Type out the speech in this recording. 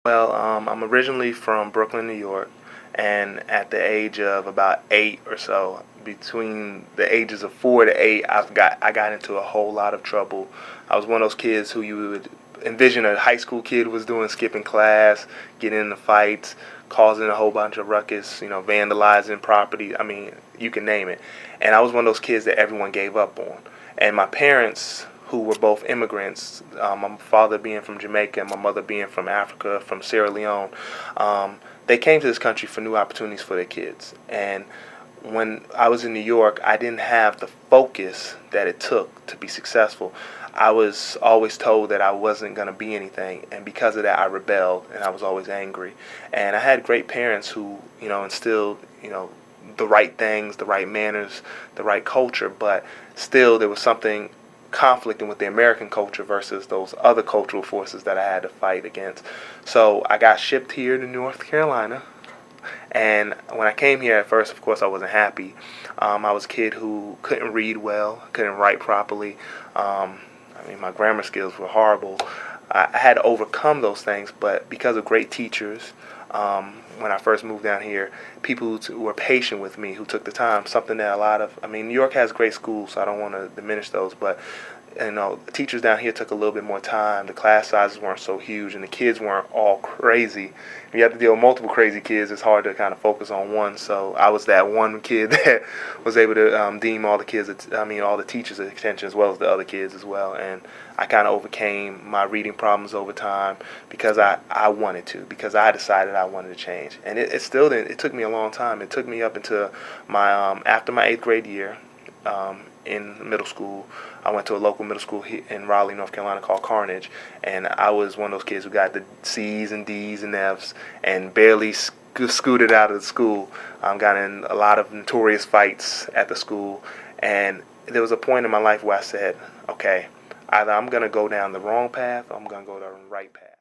Well, I'm originally from Brooklyn, New York, and at the age of about 8 or so, between the ages of 4 to 8, I got into a whole lot of trouble. I was one of those kids who you would envision a high school kid was doing, skipping class, getting into fights, causing a whole bunch of ruckus, vandalizing property. I mean, you can name it. And I was one of those kids that everyone gave up on. And my parents, who were both immigrants, my father being from Jamaica and my mother being from Africa, from Sierra Leone, they came to this country for new opportunities for their kids. And when I was in New York, I didn't have the focus that it took to be successful. I was always told that I wasn't going to be anything, and because of that, I rebelled and I was always angry. And I had great parents who, instilled, the right things, the right manners, the right culture, but still there was something conflicting with the American culture versus those other cultural forces that I had to fight against. So I got shipped here to North Carolina, and when I came here at first, of course, I wasn't happy. I was a kid who couldn't read well, couldn't write properly. My grammar skills were horrible. I had to overcome those things, but because of great teachers, when I first moved down here, people who were patient with me, who took the time, something that New York has great schools, so I don't want to diminish those, but teachers down here took a little bit more time. The class sizes weren't so huge, and the kids weren't all crazy. If you have to deal with multiple crazy kids, it's hard to kind of focus on one. So I was that one kid that was able to deem all the kids, all the teachers' attention as well as the other kids as well. And I kind of overcame my reading problems over time because I wanted to, because I decided I wanted to change. And it still didn't. It took me a long time. It took me up into my after my 8th grade year. In middle school, I went to a local middle school in Raleigh, North Carolina called Carnage, and I was one of those kids who got the C's and D's and F's and barely scooted out of the school. Got in a lot of notorious fights at the school, and there was a point in my life where I said, okay, either I'm going to go down the wrong path or I'm going to go down the right path.